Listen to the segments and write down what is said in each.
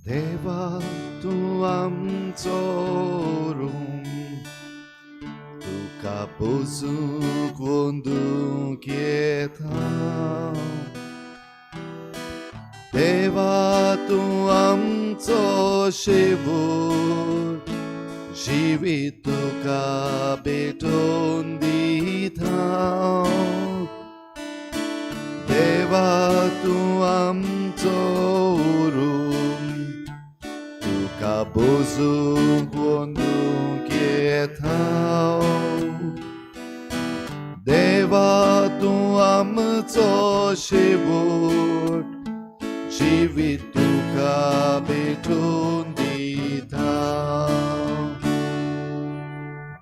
देवा तू आमचो तुका पोसूक वंदूक येता देवा तू आमचो शेवट जिवीत तुका भेटोवन दिता देवा तू आमचो तुका पोसूक वंदूक येता देवा तू आमचो शेवट जिवीत तुका भेटोवन दिता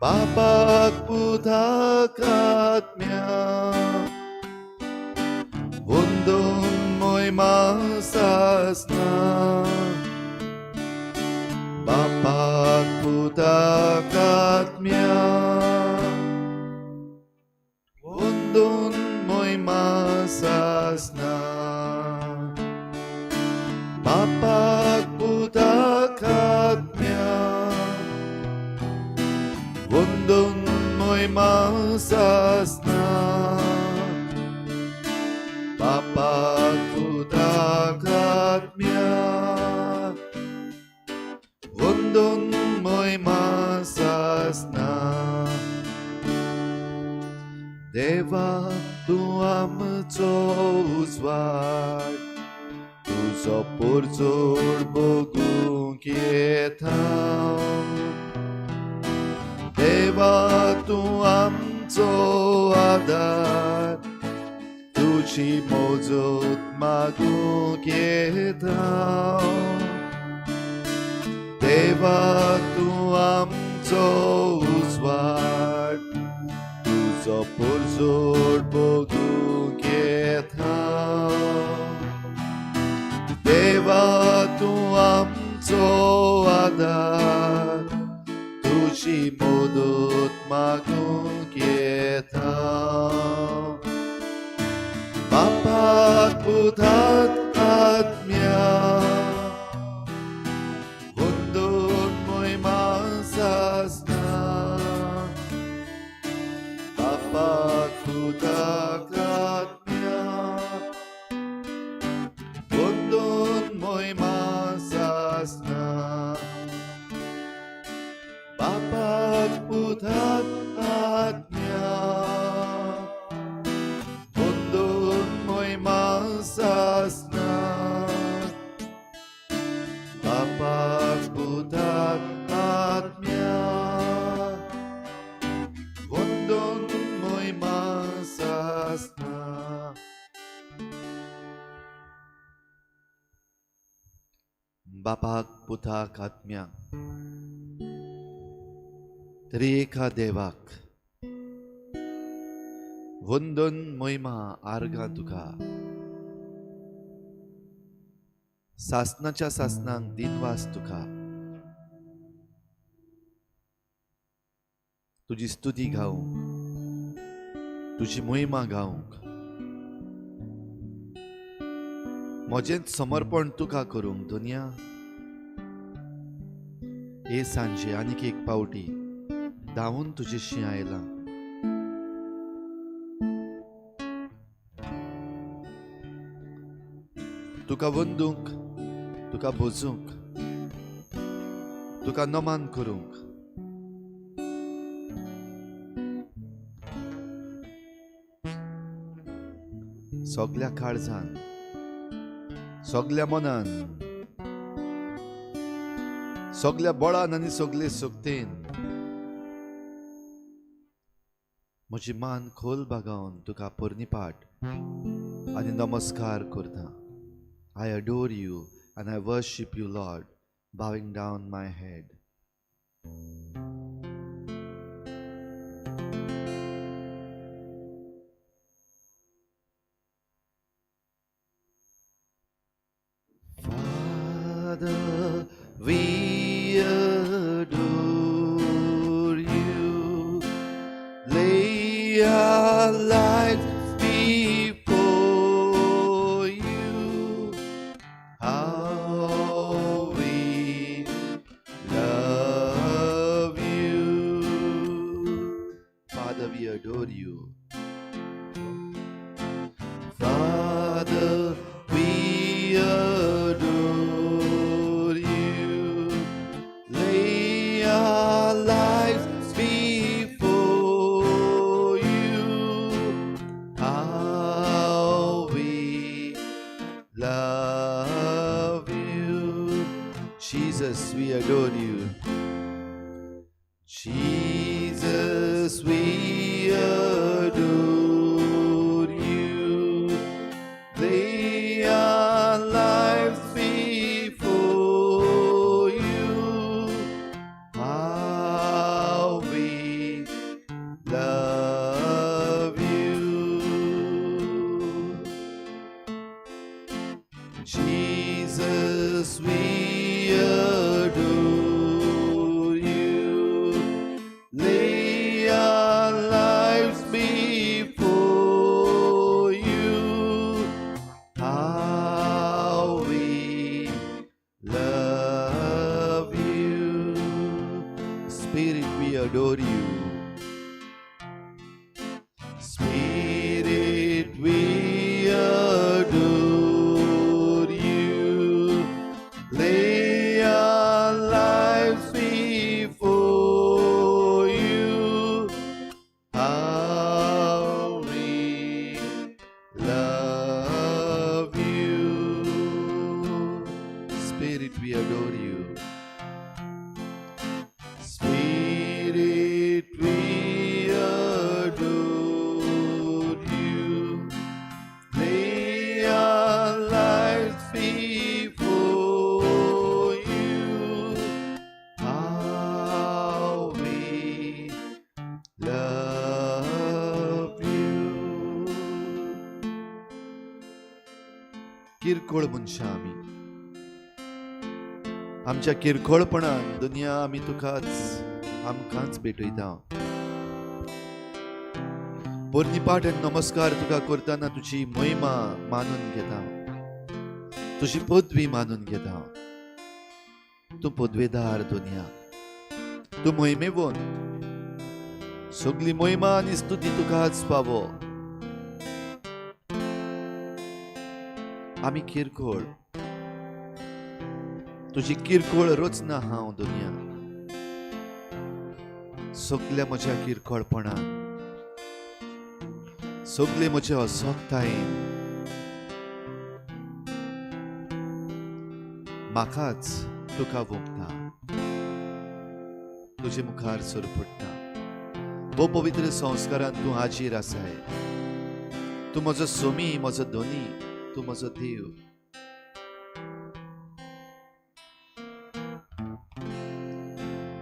बापाक पुताक आत्म्या वंदून मोहिमा सासना बापाक पुताक आत्म्या वंदून मोहिमा सासना बापाक पुताक आत्म्या वंदून मोहिमा सासना बापाक पुताक आत्म्या वंदून मोहिमा सासना देवा तू आमचो उजवाड तुजो पोरजोड बगूंक येता देवा तू आमचो आदार तुजी मोजत मागूंक येता देवा तू आमचो उजवाड तुजो पोरजोड बगूंक येता देवा तू आमचो आदार तुजी मदत मागूंक येता बापाक पुताक आत्म्या वंदून मोहिमा सासना बापाक पुताक आत्म्या वंदून मोहिमा सासना बापाक पुताक आत्म्या वंदून मोहिमा सासना बापाक पुताक आत्म्या वंदून मोहिमा सासना बापाक पुताक आत्म्या तरी एका देवाक वंदन मोहिमा आर्गां तुका सासनाच्या सासनांक दिनवास तुका तुजी स्तुती गावूंक तुजी मोहिमा गावूंक म्हजें समर्पण तुका करूंक दुनिया हे सांजे आनीक एक पावटी धांवून तुजेशी आयलां तुका वंदूंक तुका भोजूंक तुका नमान करूंक सगल्या काळजान सगल्या मनान सगल्या बळान आनी सगले सोकतेन म्हजी मान खोल बागावन तुका पोरनिपाट आनी नमस्कार करता. I adore you and I worship you, Lord, bowing down my head. Father, we adore you. Lay our lives before you. How we love you. Father, we adore you. Father, we adore you. Lay our lives before you. How we love you. Jesus, we adore you. Jesus, we adore you. Lay our lives before you. How we love you. Jesus, we adore you. Lay our lives before you. How we love you. Spirit, we adore you. Spirit, we adore you. Lay our lives before you. How we love you. Spirit, we adore you. Spirit, we adore you. Lay our lives before you. How we love you. किरकोळ मनशां आमी. आमच्या किरकोळपणान दुनिया आमी आमकांच भेटयता. पोरनिपाट आनी नमस्कार तुका करतना तुजी महिमा मानून घेता. तुजी पदवी मानून घेता. तूं पदवेदार दुनिया. तूं महिमेवंत. सगळी महिमा आनी स्तुती तुकाच पावो. आमी किरकोळ. तुजी किरकोळ रचना हांव दुनिया. सगळ्या म्हज्या किरकोळपणान, सगळे म्हजे असोगतायेन म्हाकाच तुका वोगता. तुजे मुखार सरपडटा. वो पवित्र संस्कारान तूं हाजीर आसाय. तूं म्हजो सोमी, म्हजो धोनी, तूं म्हजो देव.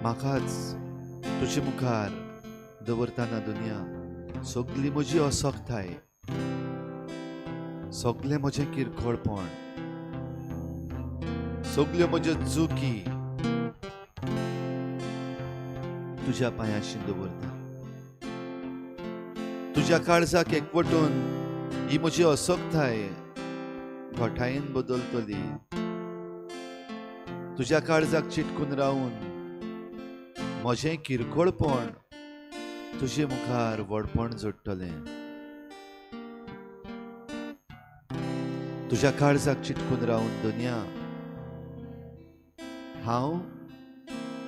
म्हाकाच तुजे मुखार दवरतना दुनिया सगळी म्हजी असोगताय, सगळें म्हजें किरकोळपण, सगळ्यो म्हज्यो चुकी तुज्या पांयाशी दवरता. तुज्या काळजाक एकवटून ही म्हजी असोगताय घोटायेन बदलतली. तुज्या काळजाक चिटकून रावून म्हजें किरकोळपण तुजे मुखार व्हडपण जोडटलें. तुज्या काळजाक चिटकून रावून दुनिया हांव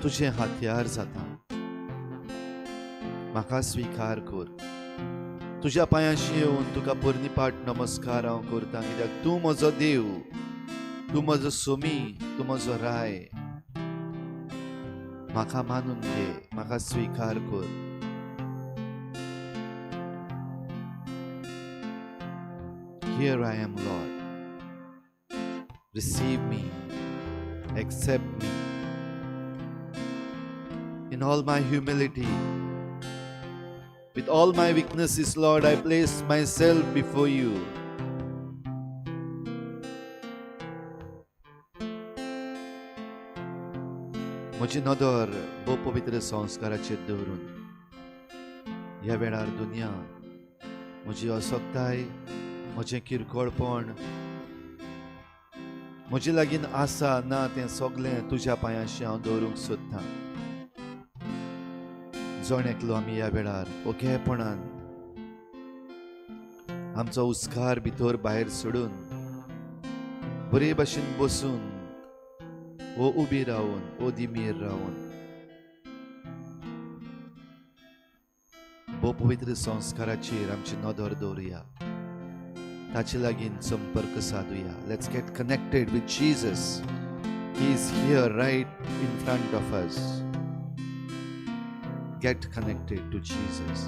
तुजें हातयार जाता. म्हाका स्विकार कर. तुज्या पांयाशी येवन तुका पोरनिपाट नमस्कार हांव करता. कित्याक तूं म्हजो देव, तूं म्हजो सोमी, तूं म्हजो राय. म्हाका मानून घे, म्हाका स्विकार कर. Here I am, Lord. Receive me, accept me. In all my humility, with all my weaknesses, Lord, I place myself before you. म्हजी नदर भोव पवित्र संस्काराचेर दवरून ह्या वेळार दुनिया म्हजी असोक्ताय, म्हजें किरकोळपण, म्हजे लागीं आसा ना तें सगळें तुज्या पांयाशी हांव दवरूंक सोदतां. जण एकलो आमी ह्या वेळार ओकेपणान आमचो उस्कार भितर भायर सोडून बरे भाशेन बसून वो उबी रावन वो दिमीर रावन भोव पवित्र संस्काराचेर आमची नदर दवरुया. ताचे लागीं संपर्क साधुया. Let's get connected with Jesus. He is here right in front of us. Get connected to Jesus.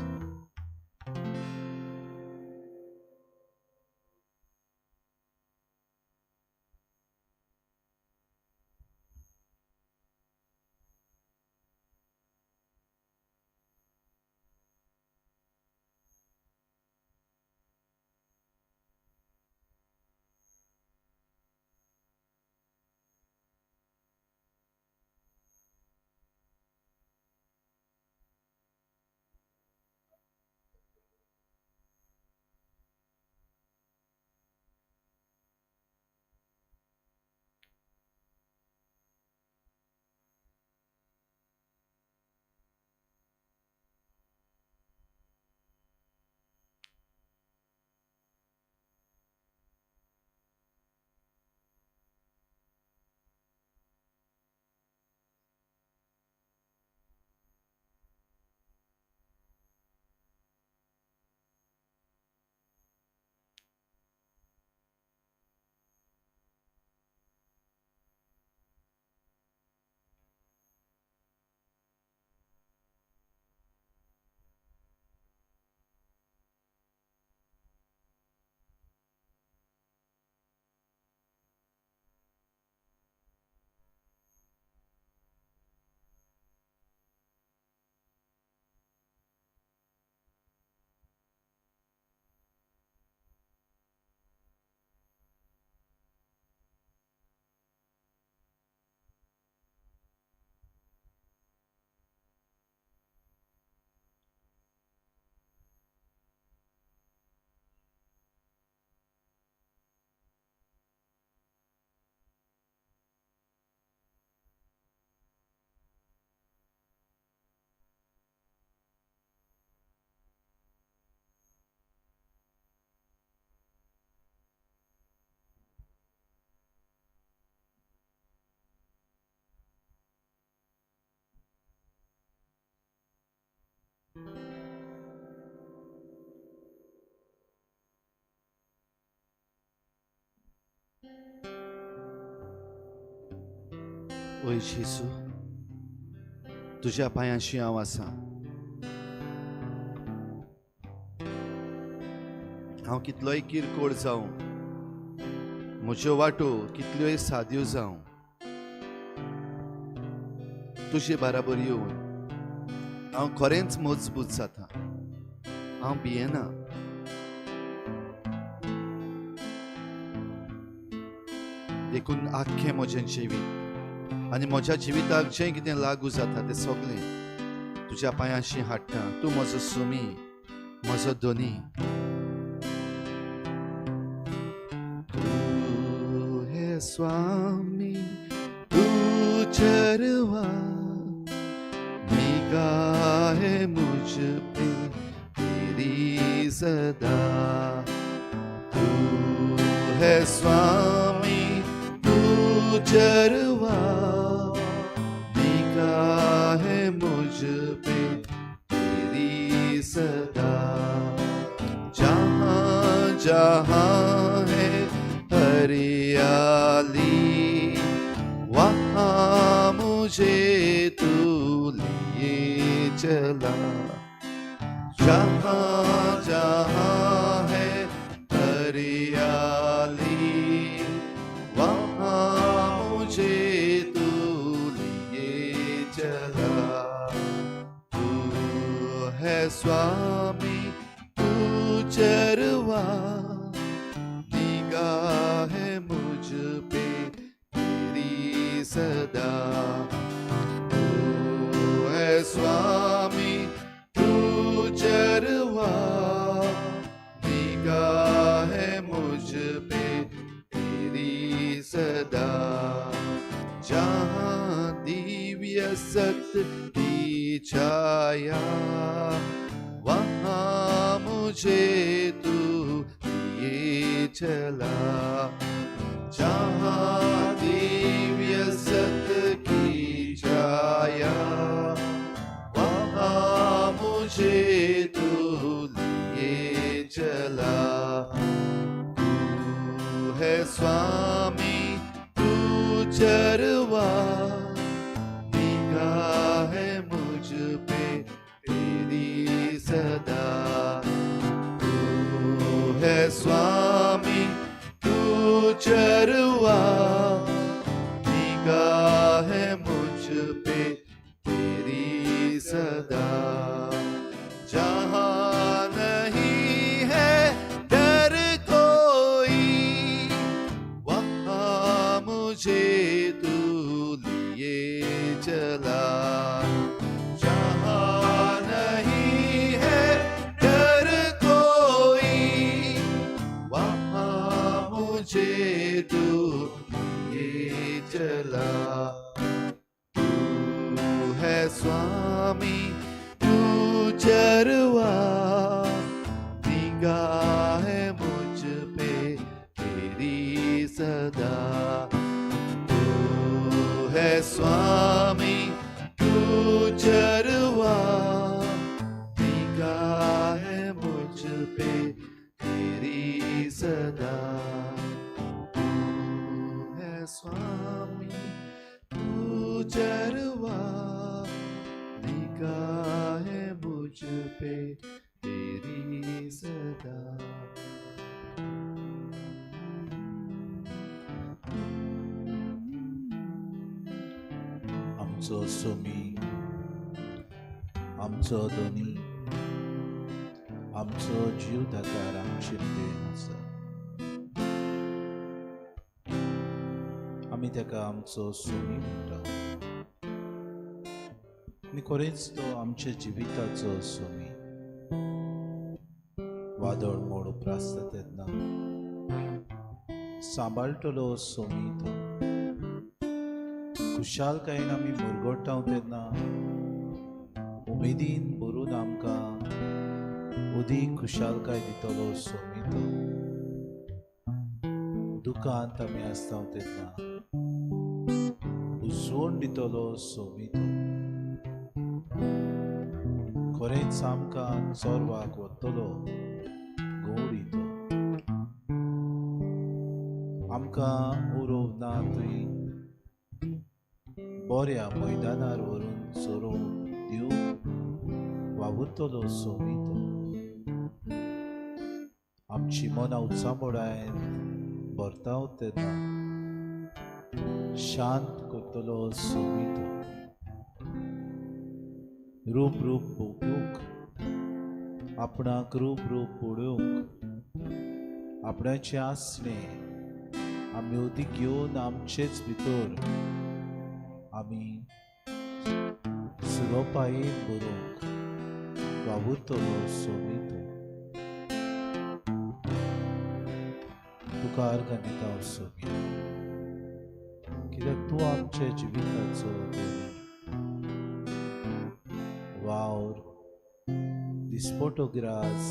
ओय जेसू, तुज्या पांयाशी हांव आसां. हांव कितलोय किरकोळ जावं, म्हज्यो वाटो कितल्योय साद्यो जावं, तुजे बराबर येवन हांव खरेंच मजबूत जाता. हांव भियेना. देखून आख्खें म्हजें जिवीत आनी म्हज्या जिविताक जें कितें लागू जाता तें सगळें तुज्या पांयाशी हाडटा. तूं म्हजो सुमी, म्हजो दोनी. तूं हे स्वामी, तूं चरवा, निगाहे मुझ पे तेरी सदा. तू है स्वामी, तू चरवा, निगाहे मुझ पे तेरी सदा. जहाँ जहाँ है हरियाली, वहाँ मुझे तू लिए चला. जहाँ जहाँ है हरियाली, वहाँ मुझे तू लिए चला. तू है स्वामी, तू चरवा, निगाह है मुझ पे तेरी सदा. स्वामी तू चरवा, निगाह है मुझ पे तेरी सदा। जहाँ दिव्य सत्य की छाया, वहाँ मुझे तू लिए चला। जहाँ दिव्य सत्य की छाया, वहाँ मुझे तू लिए चला। तू है स्वामी तू चरवा, निगाह है मुझ पे तेरी सदा। तू है स्वामी तू चरवा, निगाह है मुझ पे तेरी सदा। जहाँ नहीं है डर कोई, वहाँ मुझे तू लिए चला। जहाँ नहीं है डर कोई, वहाँ मुझे तू लिए चला। तू है स्वामी तू चरवा, निगाह है मुझ पे तेरी सदा। तू है स्वामी तू चरवा, निगाह है मुझ पे तेरी सदा। तू है स्वामी तू चरवा, निगाह है मुझ पे तेरी सदा। आमचो सोमी, आमचो दोनी, आमचो जीव दातार आमचे प्रेम आसा। आमी तेका आमचो सोमी म्हणटा, आनी खरेंच तो आमच्या जिविताचो सोमी। वादळ मोड उप्रासता तेन्ना सांबाळटलो सोमी तो। खुशालकायेन आमी मुरगोडटाव तेन्ना उमेदीन भरून आमकां उदीक खुशालकाय दितलो सोमी तो। दुखांत आमी आसताव तेन्ना उजवण दितलो सोमी तो। खरेंच आमकां चोरवाक वतलो गवडी तो। आमकां उरोव ना थंय बऱ्या मैदानार व्हरून चोरोव दिवंक वावुरतलो सोमी तो। आमची मनां उत्सामोडायन भरताव तेन्ना शांत करतलो सोमी तो। रूप रूप भोगूंक, आपणाक रूप रूप पळोवंक, आपणाचे आसणे आमी उदीक घेवन आमचेच भितर आमी सुरोपायेन बरोवंक वावुरतलो सोमी तो। तुका अर्घ दिता सोमी, कित्याक तूं आमच्या जिविताचो वावर दिसपोटो ग्रास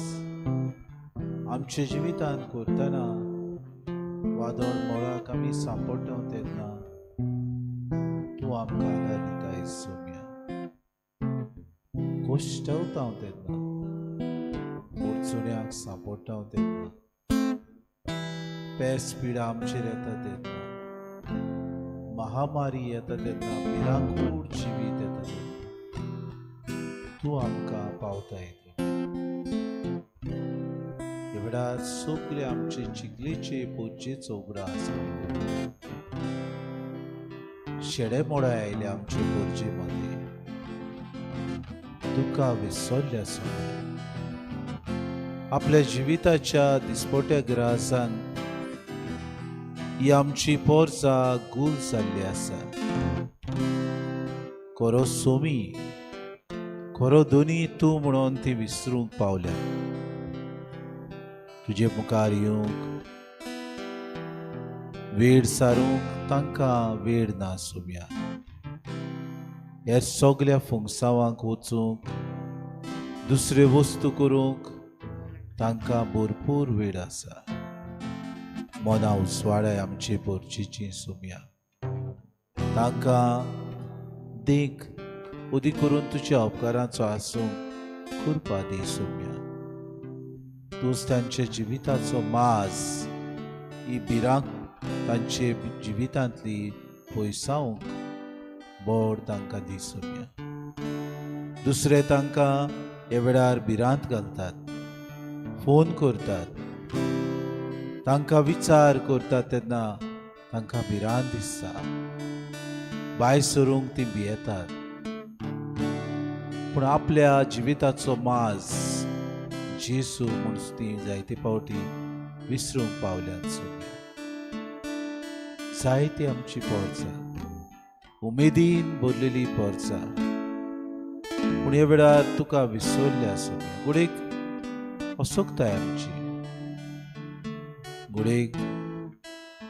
आमच्या जिवितान करतना वादळ मोळाक आमी सांपडटाव तेन्ना तूं आमकां आदार दिताय सोम्या। कोश्टवताव तेन्ना, अडचण्याक सांपडटाव तेन्ना, पेस पिडा आमचेर येता तेन्ना, महामारी येता तेन्ना, भिरांकूळ जिवीत येता तेन्ना तूं आमकां पावताय। एवढा सगळे आमचे चिखलेचे पोचेचो उगडास शेडे मोडा आयले आमचे पोरजे मध्ये तुका विसरल्या सोम्या। आपल्या जिविताच्या दिसपोट्या ग्रासान ही आमची पोरसां गूल जाल्ली आसा। खरो सोमी खरो दोनी तूं म्हणून ती विसरूंक पावल्या. तुजे मुखार येवंक वेळ सारूंक तांकां वेळ ना सोम्या. ह्या सगळ्या फुंगसावांक वचूंक दुसरे वस्तू करूंक तांकां भरपूर वेळ आसा. मना उसवाडाय आमची पोरचीची सोम्या. तांकां देख उदी करून तुज्या उपकारांचो आसूंक कृपा दी सोम्या. तूंच तांचे जिविताचो माज ही बिरांक तांचे जिवितांतली पयसावंक बोड तांकां दी सोम्या. दुसरे तांकां ह्या वेळार भिरांत घालतात, फोन करतात, तांकां विचार करतात तेन्ना तांकां भिरांत दिसता. भायर सरूंक ती भियेतात. पूण आपल्या जिविताचो माज जेसू म्हूण ती जायते फावटी विसरूंक पावल्यात सोम्या. जायती आमची पोरसां उमेदीन भरलेली पोरसां पूण ह्या वेळार तुका विसरल्या सोम्या. गुडेक असोकताय आमची. गुडेक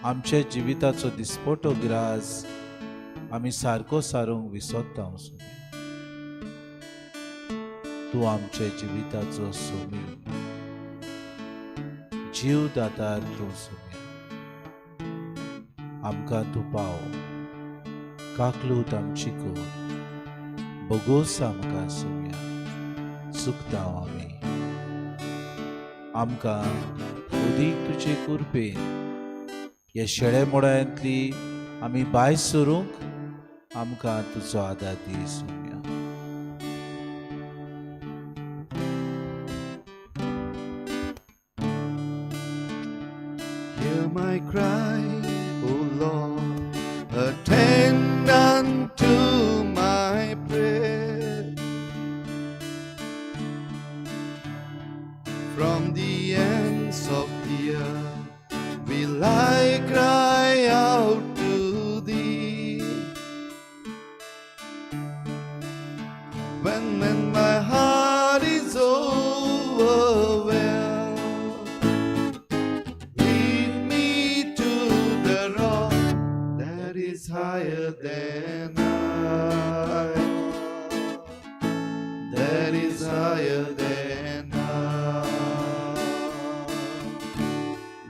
आमच्या जिविताचो दिसपटो ग्रास आमी सारको सारूंक विसरता सोम्या. तूं आमच्या जिविताचो सोमी, जीव दातार तूं सोम्या. आमकां तूं पाव, काकलूत आमची कर, बोगोस आमकां सोम्या. चुकता आमी. आमकां उदीक तुजे कुरपेन ह्या शेळे मोडायांतली आमी भायर सरूंक आमकां तुजो आदार दी Saumya. Hear my cry, O Lord, attend unto my prayer. From the ends of the earth will I cry out to thee. When my heart is overwhelmed, lead me to the rock that is higher than I, that is higher than I,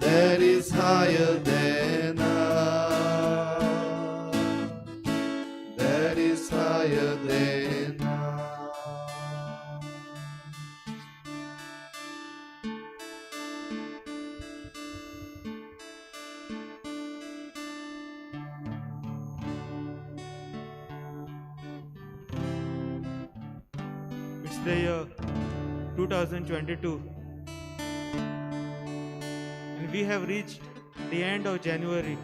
that is higher than I, that is higher than I. It's the year 2022 and we have reached the end of January.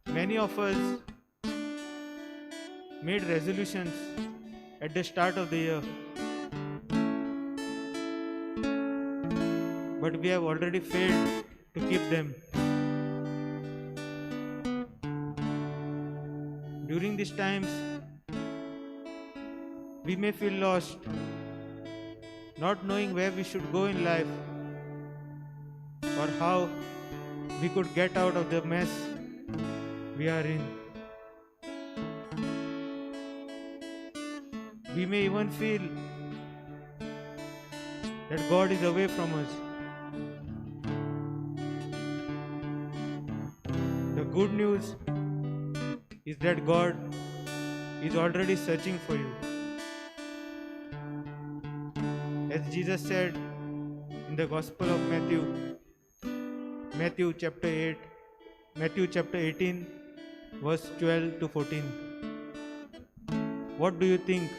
Many of us made resolutions at the start of the year, but we have already failed to keep them. During these times, we may feel lost, not knowing where we should go in life or how we could get out of the mess we are in. We may even feel that God is away from us. The good news is that God is already searching for you. As Jesus said in the Gospel of Matthew chapter 18, verse 12 to 14. What do you think?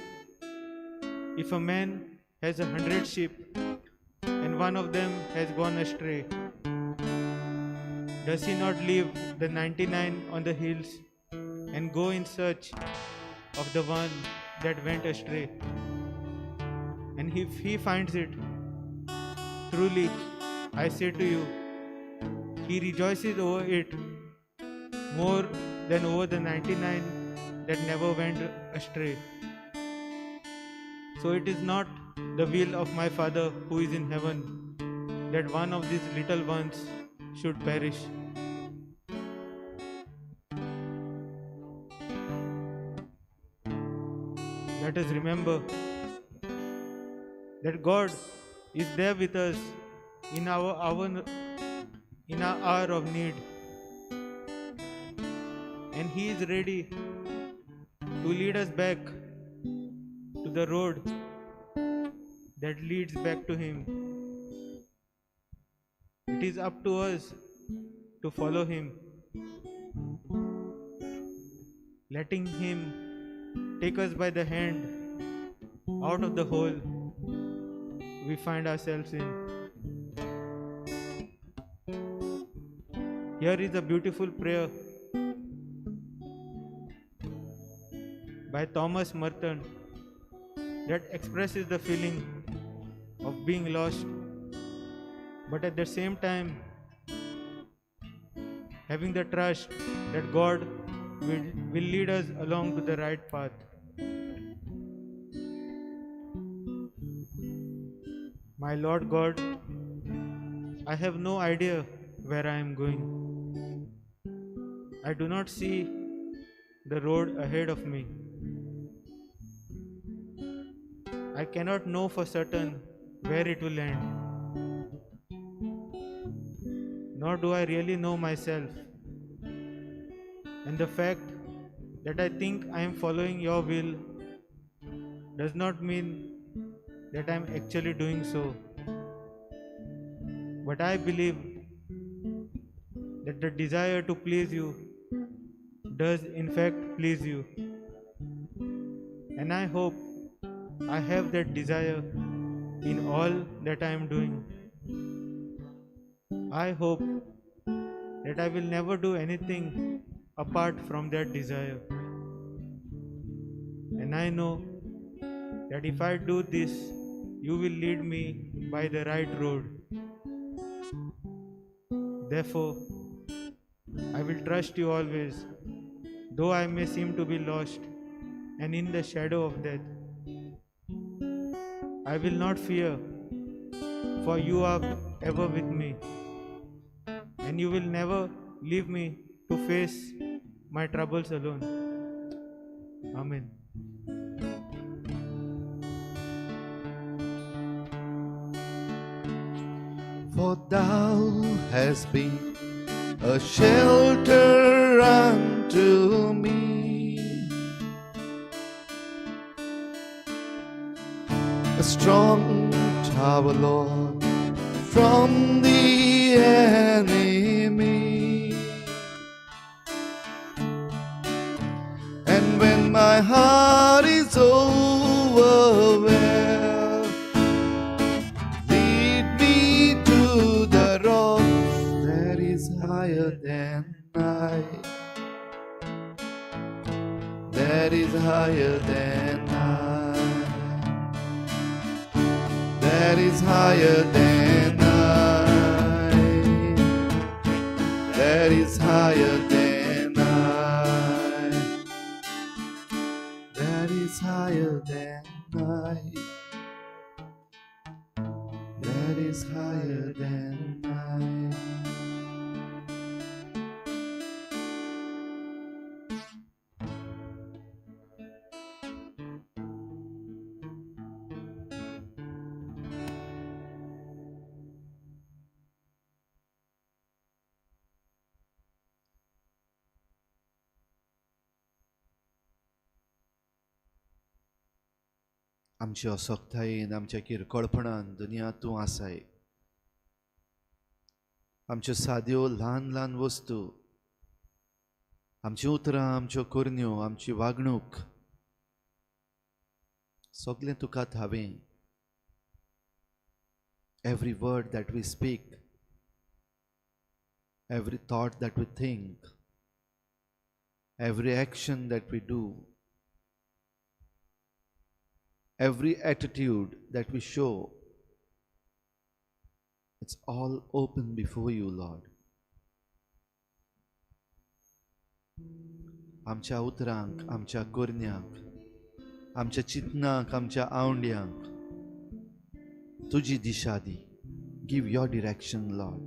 If a man has 100 sheep and one of them has gone astray, does he not leave the 99 on the hills and go in search of the one that went astray? And if he finds it, truly I say to you, he rejoices over it more than over the 99 that never went astray. So it is not the will of my Father who is in heaven that one of these little ones should perish. Let us remember that God is there with us in our hour of need, and He is ready to lead us back to the road that leads back to Him. It is up to us to follow Him, letting Him take us by the hand out of the hole we find ourselves in. Here is a beautiful prayer by Thomas Merton that expresses the feeling of being lost, but at the same time having the trust that God will lead us along to the right path. My Lord God, I have no idea where I am going. I do not see the road ahead of me. I cannot know for certain where it will end. Nor do I really know myself. And the fact that I think I am following your will does not mean that I am actually doing so. But I believe that the desire to please you does in fact please you. And I hope I have that desire in all that I am doing. I hope that I will never do anything apart from that desire. And I know that if I do this, you will lead me by the right road. Therefore, I will trust you always, though I may seem to be lost and in the shadow of death. I will not fear, for you are ever with me, and you will never leave me to face my troubles alone. Amen. For thou hast been a shelter unto me, a strong tower, Lord, from the enemy. And when my heart is overwhelmed, lead me to the rock that is higher than I, that is higher than I, that is higher than I, that is higher than I, that is higher than I, that is higher than I. आमचे असोगतायेन, आमच्या किरकोळपणान दुनिया तूं आसाय. आमच्यो साद्यो ल्हान ल्हान वस्तू, आमची उतरां, आमच्यो कुरण्यो, आमची वागणूक सगळें तुकाच हांवें. Every word that we speak, every thought that we think, every action that we do, every attitude that we show, it's all open before you, Lord. आमच्या उतरांक, आमच्या कुरण्यांक, आमच्या चिंतनाक, आमच्या आवंड्यांक तुजी दिशा दी. Give your direction Lord.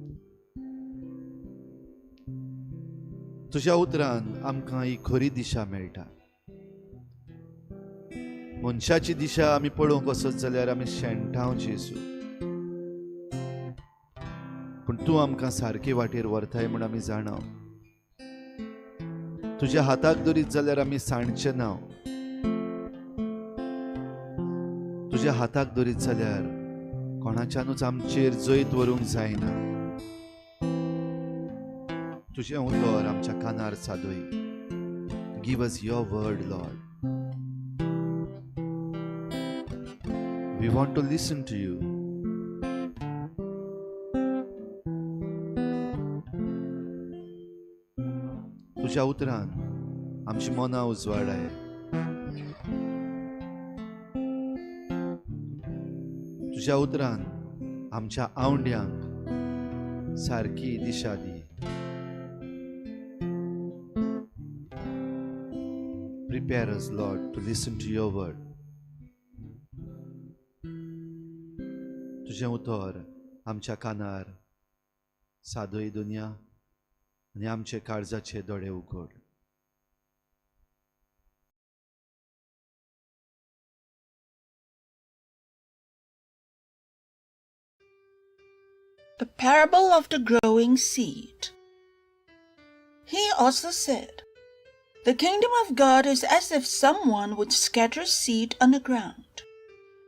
तुज्या उतरान आमकां ही खरी दिशा मेळटा. मनशाची दिशा आमी पळोवंक वचत जाल्यार आमी शेणटाव जेसू, पूण तूं आमकां सारके वाटेर व्हरताय म्हूण आमी जाणाव. तुज्या हाताक धरीत जाल्यार आमी सांडचे नाव. तुज्या हाताक धरीत जाल्यार कोणाच्यानूच आमचेर जैत व्हरूंक जायना. तुजें उतर आमच्या कानार सादय. Give us your word Lord. We want to listen to you. तुझ्या उतरान आमची मनां उजवाडाय. तुझ्या उतरान आमच्या आवंड्यांक सारकी दिशा दी. Prepare us, Lord, to listen to your word. तुझें उतर आमच्या कानार सादय दुनिया आनी आमचे काळजाचे दोळे उगड. The parable of the growing seed. He also said, "The kingdom of God is as if someone would scatter seed on the ground,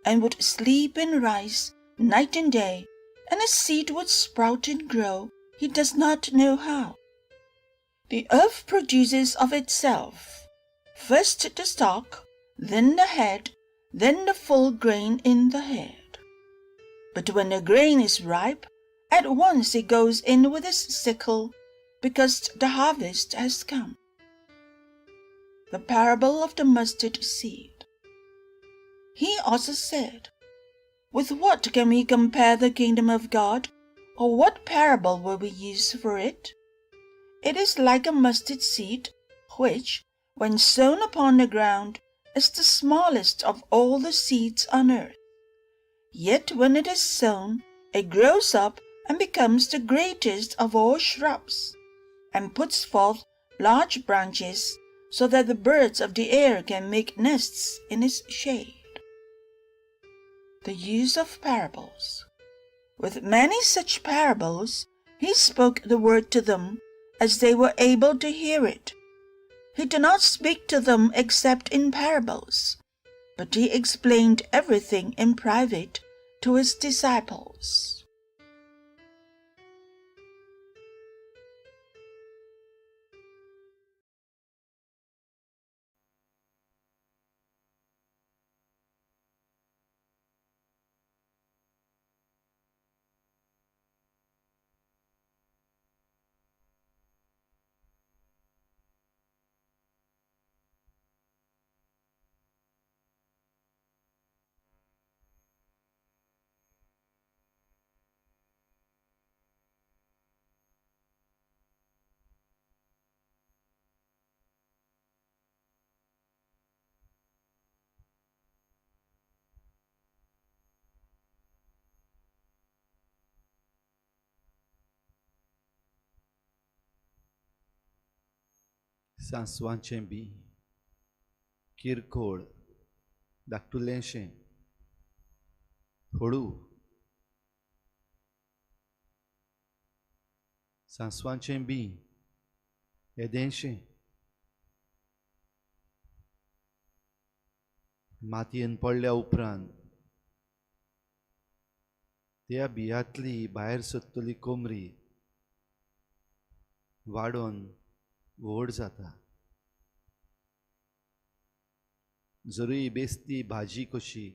and would sleep and rise night and day, and a seed would sprout and grow, he does not know how. The earth produces of itself, first the stalk, then the head, then the full grain in the head. But when the grain is ripe, at once he goes in with his sickle, because the harvest has come." The parable of the mustard seed. He also said, "With what can we compare the kingdom of God, or what parable will we use for it? It is like a mustard seed, which, when sown upon the ground, is the smallest of all the seeds on earth. Yet when it is sown, it grows up and becomes the greatest of all shrubs, and puts forth large branches, so that the birds of the air can make nests in its shade." The use of parables. With many such parables, he spoke the word to them as they were able to hear it. He did not speak to them except in parables, but he explained everything in private to his disciples. सांसवांचें बी, किरकोळ, धाकटुलेंशें, हळू. सांसवांचें B, येदेशें, मातयेन पडल्या उपरांत त्या बियांतली भायर सरतली कोमरी वाडोवन व्हड जाता. जरूय बेस्ती भाजी कशी,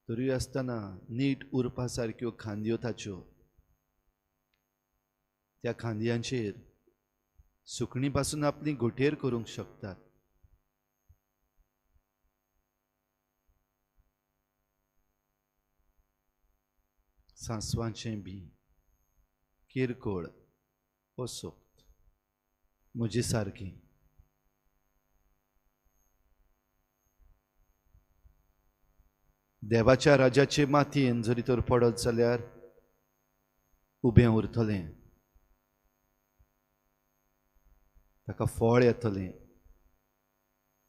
तरी आसतना नीट उरपा सारक्यो खांदयो ताच्यो. त्या खांदयांचेर सुकणी पासून आपली घोटेर करूंक शकतात. सांसवांचें बी, किरकोळ, ओसोक्त, म्हजे सारकी. देवाच्या राजाचे मातयेन जरी तर पडत जाल्यार उबें उरतलें, ताका फळ येतलें,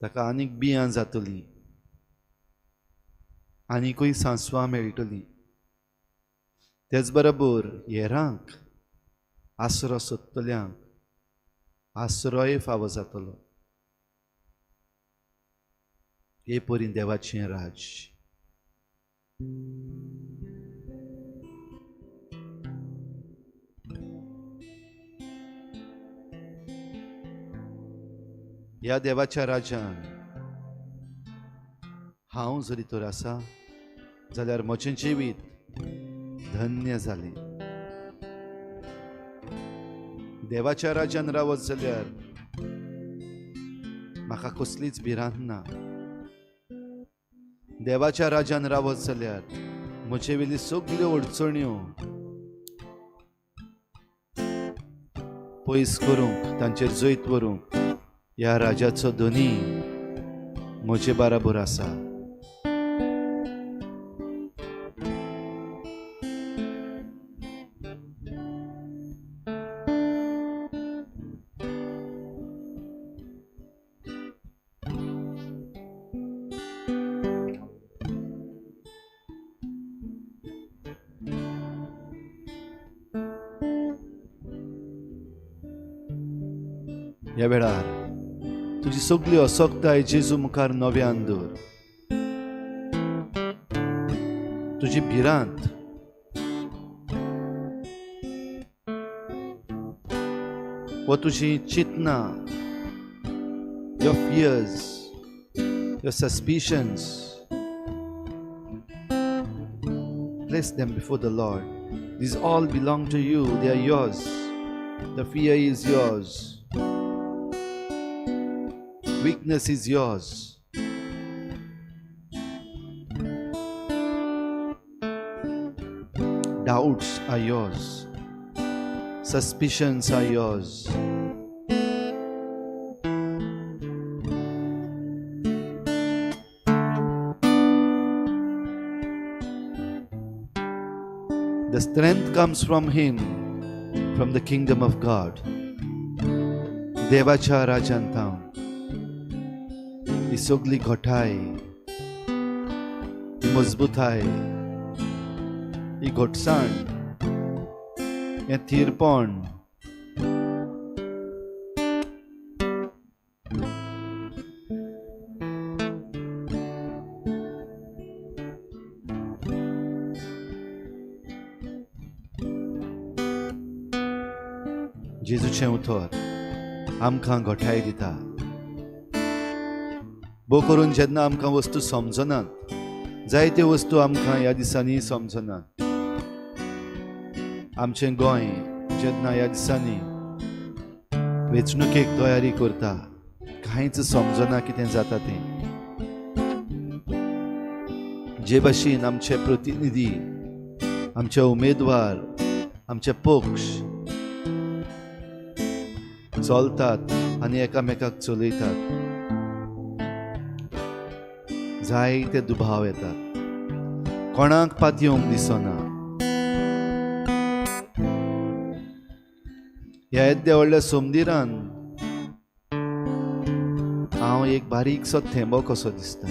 ताका आनीक बियां जातलीं, आनीकूय सांसवां मेळटलीं. तेच बरोबर हेरांक आसरो सोदतल्यांक आसरोय फावो जातलो. हे परी देवाचें राज. ह्या देवाच्या राजान हांव जरी तर आसा जाल्यार म्हजें जिवीत धन्य जालें. देवाच्या राजान रावत जाल्यार म्हाका कसलीच भिरांत ना. देवाच्या राजान रावत जाल्यार म्हजे वेली सगल्यो अडचण्यो पयस करूंक, तांचेर जैत व्हरूंक ह्या राजाचो धनी म्हजे बराबर आसा. ह्या वेळार तुजी सगळी असोक्ताय जेजू मुखार नव्यान दवर. तुजी भिरांत वा तुजी चिंतना, your fears, your suspicions, place them before the Lord. These all belong to you, they are yours. The fear is yours. Weakness is yours. Doubts are yours. Suspicions are yours. The strength comes from Him, from the kingdom of God. देवाच्या राजांतां ही सगळी घोटाय, ही मजबूताय, ही घोटसाण, हें थीरपण जेजूचें उतर आमकां घोटाय दिता. भोव करून जेन्ना आमकां वस्तू समजनात, जायत्यो वस्तू आमकां ह्या दिसांनी समजनात. आमचें गोंय जेन्ना ह्या दिसांनी वेंचणुकेक तयारी करता, कांयच समजना कितें जाता तें. जे भाशेन आमचे प्रतिनिधी, आमचे उमेदवार, आमचे पक्ष चलतात आनी एकामेकाक चलयतात, जायते दुबाव येतात, कोणाक पातयेवंक दिसना. ह्या येद्या व्हडल्या सोमदिरान हांव एक बारीकसो थेंबो कसो दिसता.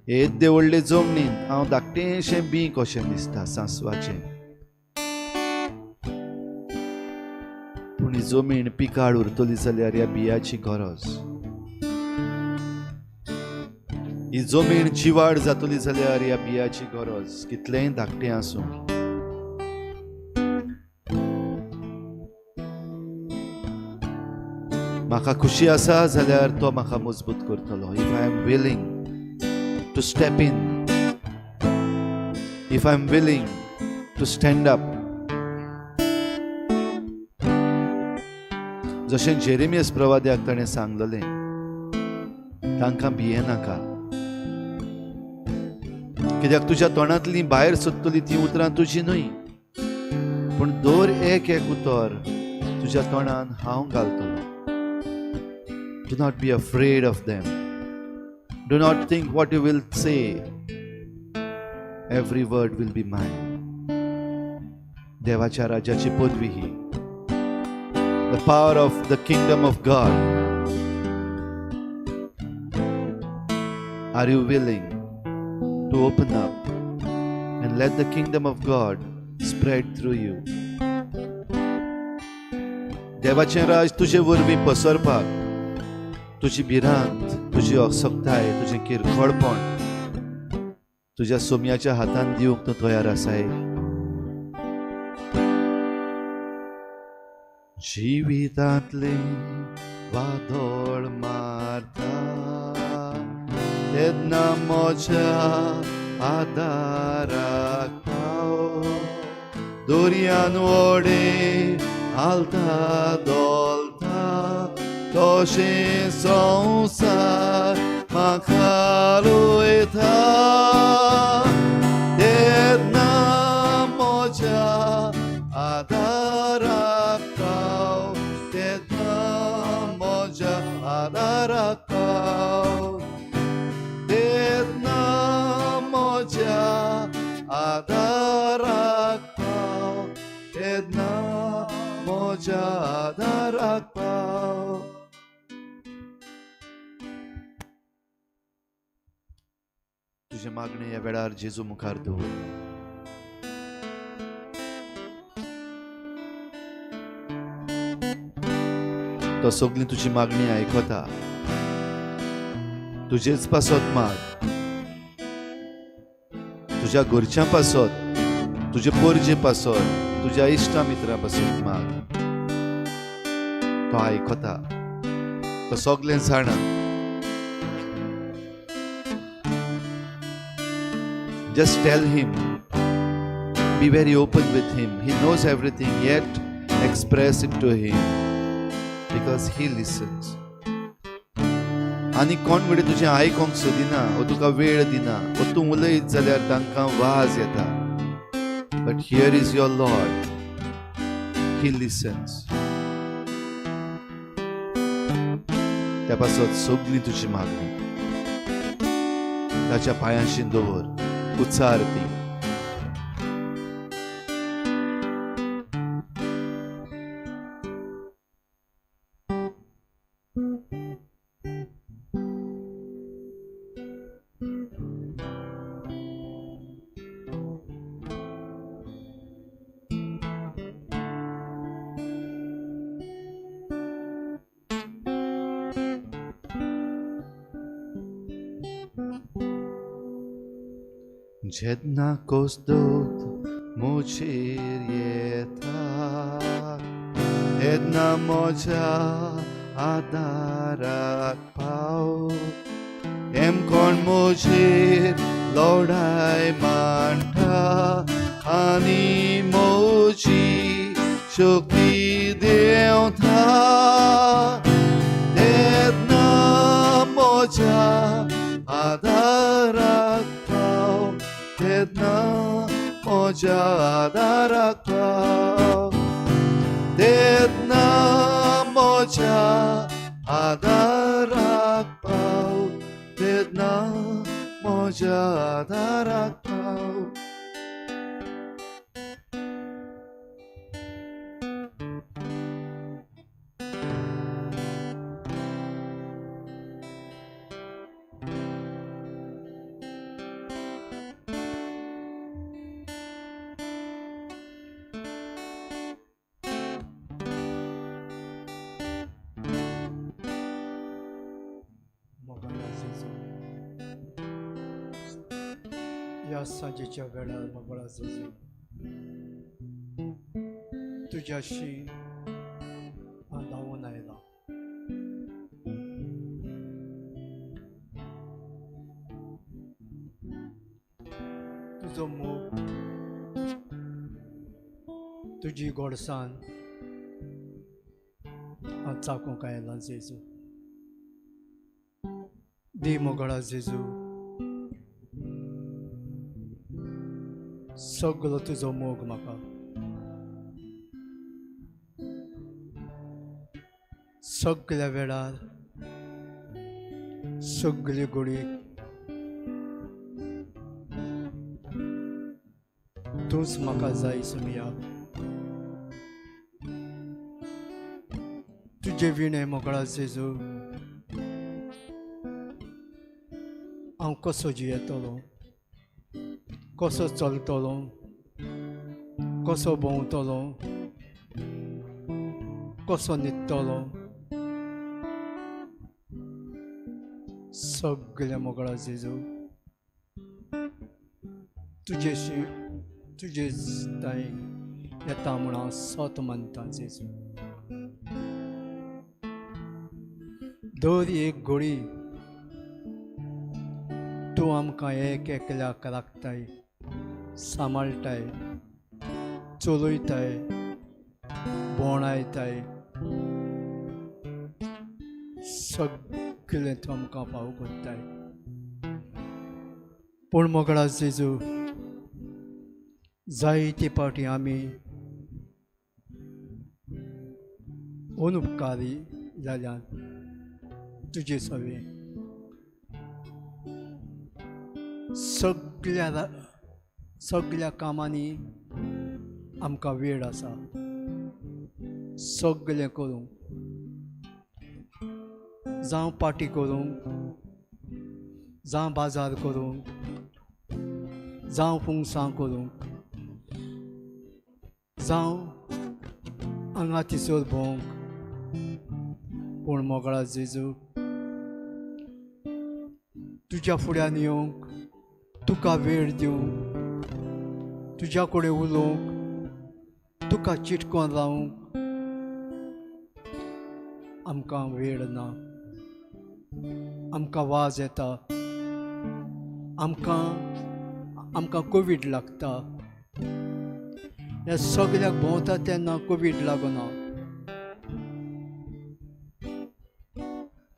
येद्दे व्हडले जमनींत हांव धाकटेशें बी कशें दिसता, सांसवाचें. पूण ही जमीन पिकाळ उरतली जाल्यार ह्या बियाची गरज. ही जमीन चिवाड जातली जाल्यार ह्या बियाची गरज, कितलेंय धाकटें आसूं. म्हाका खुशी आसा जाल्यार तो म्हाका मजबूत करतलो. If I am willing to step in, if I am willing to stand up. जशें जेरेमियास प्रवाद्याक ताणें सांगलेलें, तांकां भियेनाका, कित्याक तुज्या तोंडांतलीं भायर सरतलीं तीं उतरां तुजीं न्हय, पूण दर एक उतर तुज्या तोंडान हांव घालतलो. Do not be afraid of them. Do not think what you will say. Every word will be mine. देवाच्या राजाची पदवी ही. The power of the kingdom of God. Are you willing to open up and let the kingdom of God spread through you? देवाचें राज तुजे वरवीं पसरपाक तुजी भिरांत, तुजी असक्ताय, तुजें किरकोळपण तुज्या सोम्याच्या हातान दिवंक तूं तयार आसाय? जिवितांतले वादळ मारता तेन्ना म्हज्या आदाराक पाव. दर्यान वडे हालता दोलता तशें संवसार म्हाका रोयता. तेन्ना म्हज्या आदाराक पाव. तेन्ना म्हज्या आदाराक पाव. तेन्ना म्हज्या आदाराक पाव. तेन्ना म्हज्या आदाराक पाव. तुझे मागणे ह्या वेळार जेजू मुखार दवर. तो सगळी तुजी मागणी आयकता. तुजेच पासत माग. तुझ्या घरच्यां पासत, तुजे पोरजे पासत, तुझ्या इश्टा मित्रा पासत माग. तो आयकता. तो सगळें जाणा. Just tell him. Be very open with him. He knows everything, yet express it to him because he listens. आनी कोण घडये तुजें आयकोंक सोदिना वा तुका वेळ दिना वा तूं उलयत जाल्यार तांकां वाज येता. But here is your Lord. He listens. त्या पासत सगळी तुजी मागणी ताच्या पांयाशी दवर. उच्चार ती. जेन्ना कोसदोत मुचेर येता तेन्ना म्हज्या आदाराक पाव. एम कोण मुचेर लढाय मांडटा आनी म्हजी शक्ती देंवता. तेन्ना म्हज्या आदाराक पाव. तेन्ना म्हज्या आदाराक पाव. तेन्ना म्हज्या आदाराक पाव. तेन्ना म्हज्या आदाराक पाव. या सांजेच्या वेळार मोगळा जेजू तुझ्याशी हांव धांवून आयला. तुजो मोग तुजी गोडसाण हांव चाखूंक आयला जेजू. दी मोगळा जेजू सगळो तुजो मोग म्हाका. सगळ्या वेळार सगळी गोडी तूंच म्हाका जाय सुमिया. तुजे विणे मोगळा जेजू हांव कसो जियेतलो, कसो चलतलो, कसो भोंवतलो, कसो न्हिदतलो. सगळे मोगळा जेजू तुजेशी तुजे ताई येता म्हणून सोत मानता जेजू. दर एक घडी तूं आमकां एक एकल्याक राखताय, सांबाळटाय, चलयताय, भोंवडायताय. सगळें तूं आमकां फावो करताय. पूण मोगळा जेजू जायते फावटी आमी अनुपकारी जाल्यात तुजे सवे. सगळ्या कामांनी आमकां वेळ आसा सगळें करूंक. जावं पार्टी करूंक, जावं बाजार करूंक, जावं फुंगसां करूंक, जावं हांगा थिसर भोंवंक. पूण मोगळा जेजू तुज्या फुड्यान येवंक, तुका वेळ दिवंक, तुज्या कडेन उलोवंक, तुका चिटकोन रावंक आमकां वेळ ना. आमकां वाज येता, आमकां कोवीड लागता. ह्या सगळ्याक भोंवता तेन्ना कोवीड लागना.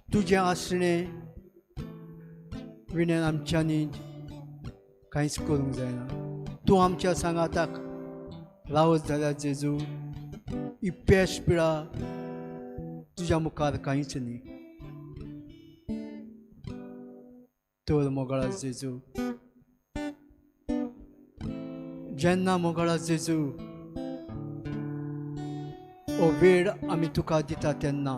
तुजें आसणें विणें आमच्यांनी कांयच करूंक जायना. तूं आमच्या सांगाताक रावत जाल्यार जेजू ही पेश पिळा तुज्या मुखार कांयच न्ही. तर मोगळा जेजू जेन्ना मोगळा जेजू हो वेळ आमी तुका दिता तेन्ना,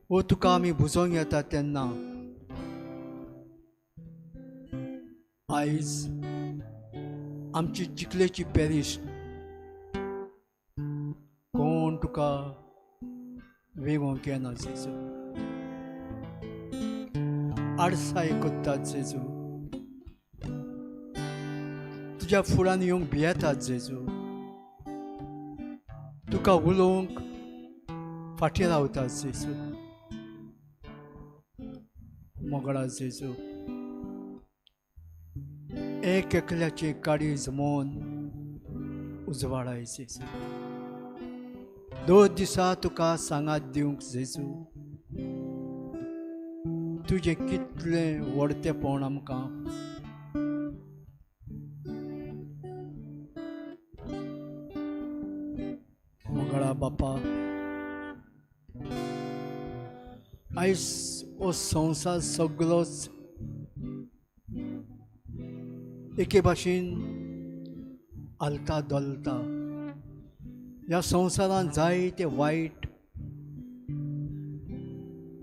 वो तुका आमी बुजोवंक येता तेन्ना आयज आमची चिकलेची पॅरीश कोण तुका वेगोवंक येना जेजू. आडसाय कोत्तात जेजू, तुज्या फुड्यान येवंक भियेतात जेजू. तुका उलोवंक फाटीं रावतात जेजू. मोगळा जेजू एक एकल्याची काळीज मोन उजवाडाय जेजू. दोन दिसा तुका सांगात दिवंक जेजू. तुजें कितलें व्हडतेपण आमकां मोगळा बापा. आयज हो संवसार सगळोच एके भाशेन हालता दोलता. ह्या संवसारान जायते वायट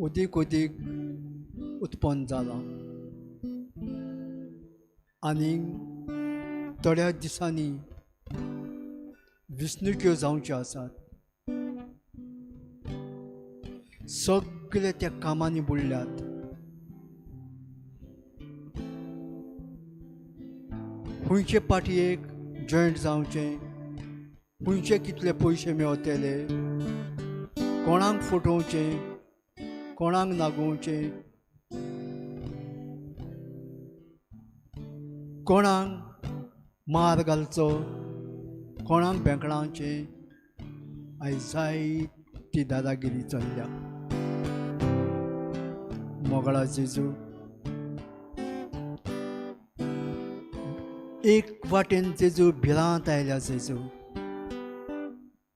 उदीक उत्पन्न जाला आनी थोड्या दिसांनी विस्णुक्यो जावच्यो आसात. सगळे त्या कामांनी बुडल्यात. खंयचे पाटयेक जॉयंट जावचें, खंयचे कितले पयशे मेळटले, कोणाक फटोवचें, कोणाक नागोवचें, कोणाक मार घालचो, कोणाक भेंकणावचें. आयज जायती दादागिरी चल्ल्या. मोगळा जेजू एक वाटेन जेजू भिरांत आयल्या जेजू.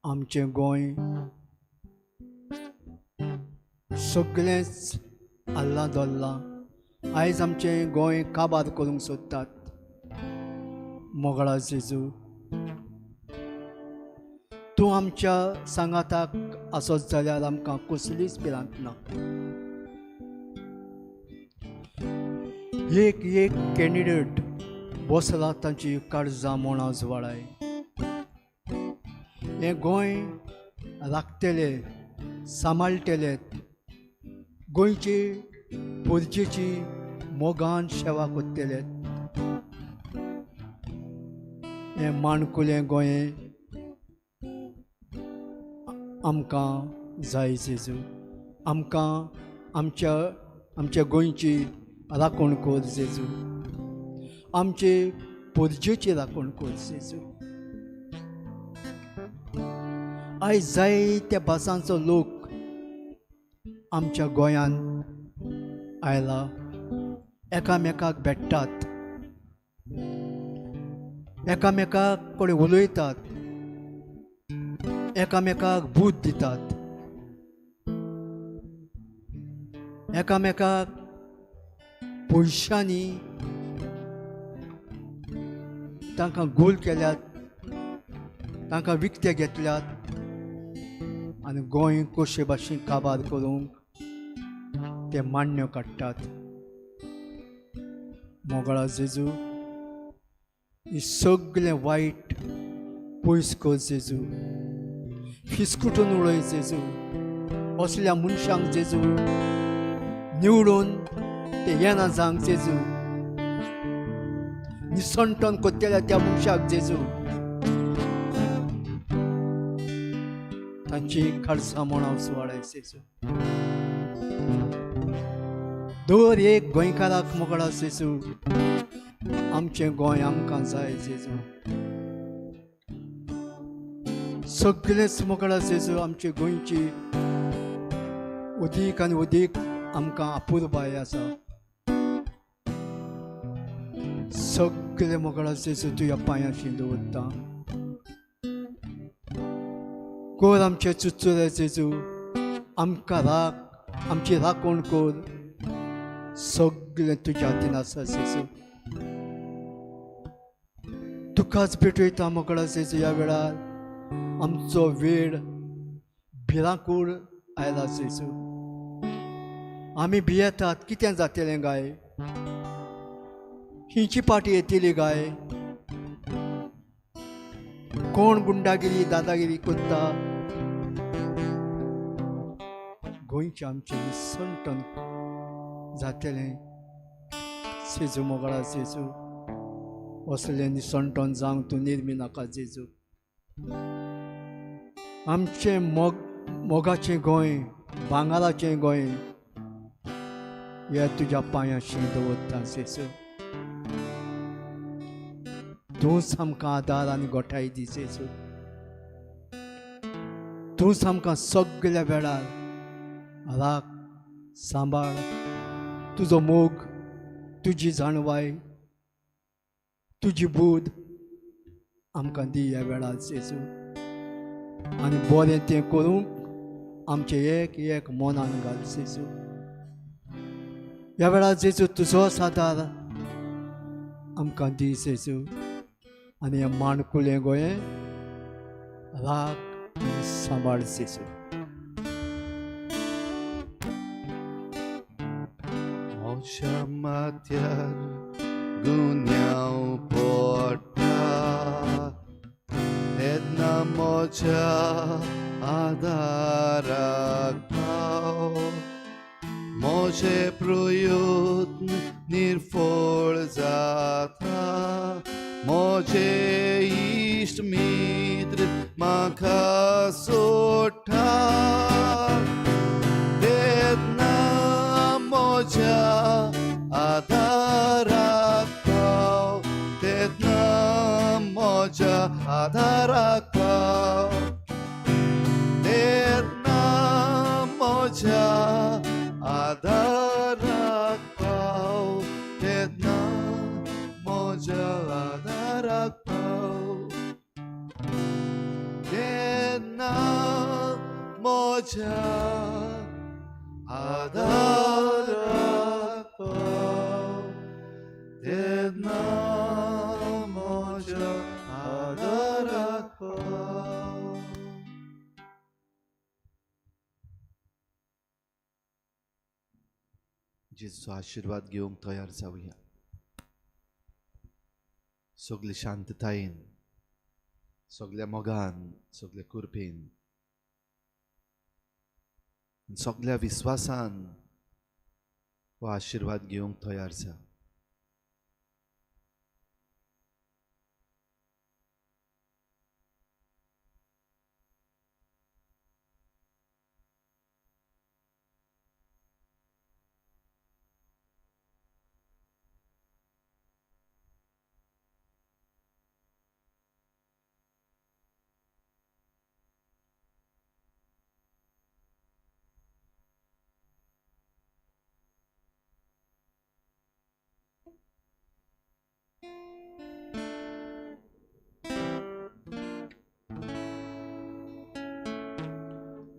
आमचें गोंय सगळेंच आल्ला दोल्ला आयज आमचें गोंय काबार करूंक सोदतात. मोगळा जेजू, तूं आमच्या सांगाताक आसत जाल्यार आमकां कसलीच भिरांत ना. एक एक कॅन्डिडेट बसला तांची काळजां मोणां जुवाळाय. हें गोंय राखतले, सांबाळटले, गोंयची पोरजेची मोगान सेवा करतले. हें माणकुलें गोंय आमकां जाय जेजू. आमकां आमच्या गोंयची राखण कर जेजू. आमचे पोरजेची राखण कर जेजू. आयज जायत्या भासांचो लोक आमच्या गोंयान आयला, एकामेकाक भेटतात, एकामेकाक कडेन उलयतात, एकामेकाक बूद दितात, एकामेकाक पयशांनी तांकां गोल केल्यात, तांकां विकते घेतल्यात आनी गोंय कशे भाशेन काबार करूंक ते मान्य काडटात. मोगळा जेजू, ही सगळें वायट पयस कर जेजू. फिसकुटून उडय जेजू. असल्या मनशांक जेजू निवडून ते येना जांक जेजू. निसंटन कोत्तेल्या त्या मनशाक जेजू तांची काळजां मोणां सुवाळाय जेजू. दर एक गोंयकाराक मोगळा जेजू आमचें गोंय आमकां जाय जेजू. सगळेंच मोगळा जेजू आमचे गोंयची उदीक आनी उदीक आमकां अपुरबाय आसा. सगळे मोगळा जेजू तुज्या पांयाशी दवरता. कर आमचे चुचुरे जेजू. आमकां राख, आमची राखण कर. सगळें तुज्या हातीन आसा जेजू. तुकाच भेटयता मोगळा जेजू. ह्या वेळार आमचो वेळ भिरांकूळ आयला जेजू. आमी भियेतात कितें जातलें गाय, खंयची पाटी येतली गाय, कोण गुंडागिरी दादागिरी करता. गोंयचें आमचें निसंटन जातलें जेजू. मोगळा जेजू, असलें निसंटन जावंक तूं निर्मी नाका जेजू. आमचें मोगाचें गोंय, भांगराचें गोंय हें तुज्या पांयाशी दवरता जेजू. तूंच आमकां आदार आनी गोठाय दी जेजू. तूंच आमकां सगळ्या वेळार राख, सांबाळ. तुजो मोग, तुजी जाणवाय, तुजी बूद आमकां दी ह्या वेळार जेजू. आनी बरें तें करूंक आमचें एक एक मनान घाल जेजू. ह्या वेळार जेजू तुजोच आदार आमकां दी जेजू. आनी हें माणकुलें गोंय राख आनी सांबाळ जेजू. Moja mater guniał porta, jedna moja adarak pał. Moje projut nirfol zatra, moje Ixtt mitr makasota. Jedna moja adarak pał, jedna moja adarak pał, jedna moja adarak pał, jedna moja adarak pał, jedna moja आदाराको तेन्ना म्हज्या आदाराको. जेजूचो आशीर्वाद घेवंक तयार जावया. सगळे शांततायेन, सगळ्या मोगान, सगळ्या कुरपेन, सगळ्या विश्वासान हो आशीर्वाद घेवंक तयार जा.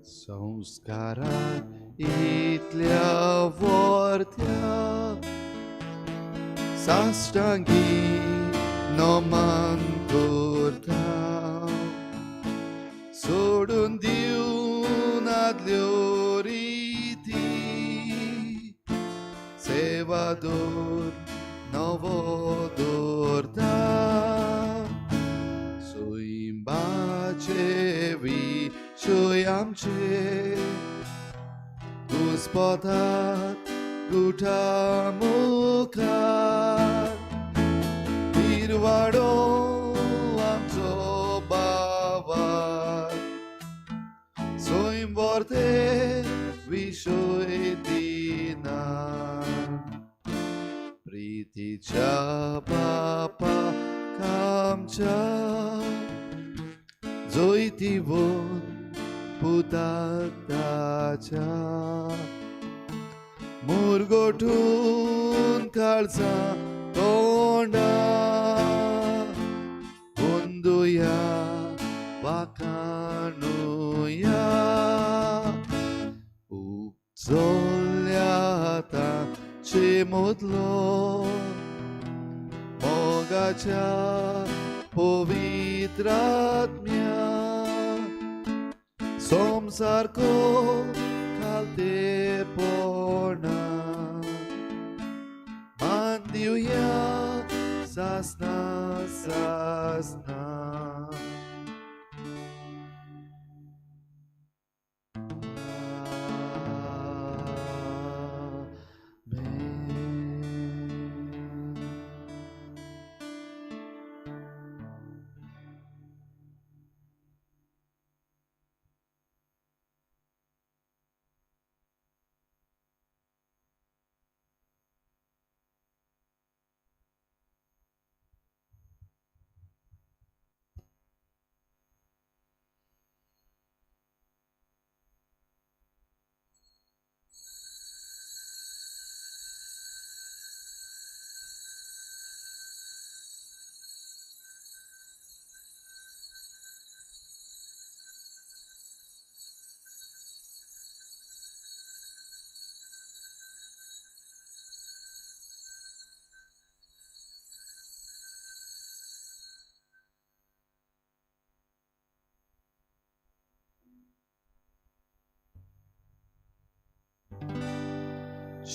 संस्कारा इतल्या वर्त्या साष्टांगी नमन करता. सोडून दिवन आदल्यो रिती सेवादोर नवो दवरता. सोयिंबाचे विशय आमचे घुस्पतात गुठा मुखार. निर्वाडो आमचो बाबार सोयंबोरते विशय दिनार. प्रितीच्या बापा आमच्या जोयतीवोन पुताक ताच्या. मुरगोठून काळजा तोंडा बंदुया वाकाणुया. उपजोल्या तांचे मोदलो मोगाच्या पवित्रात्म्या. संसारको खालतेपणा मान Divya सासना सासना.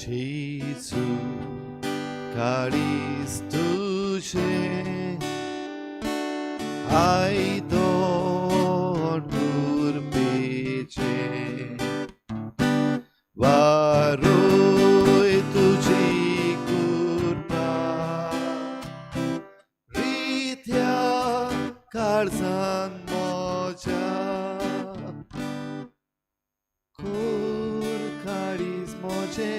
Jesu, caris tuce, ai don urpece, varoi tuci curpa, ritia carzan moja, cur caris moje,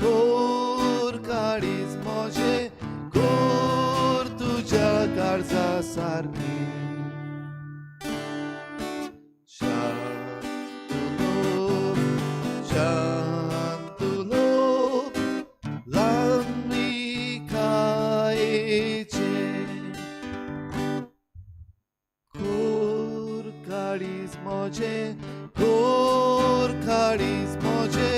cur caris moje, cur tuja carza sarki. Shantulo, lammi caece, cur caris moje, cur caris moje,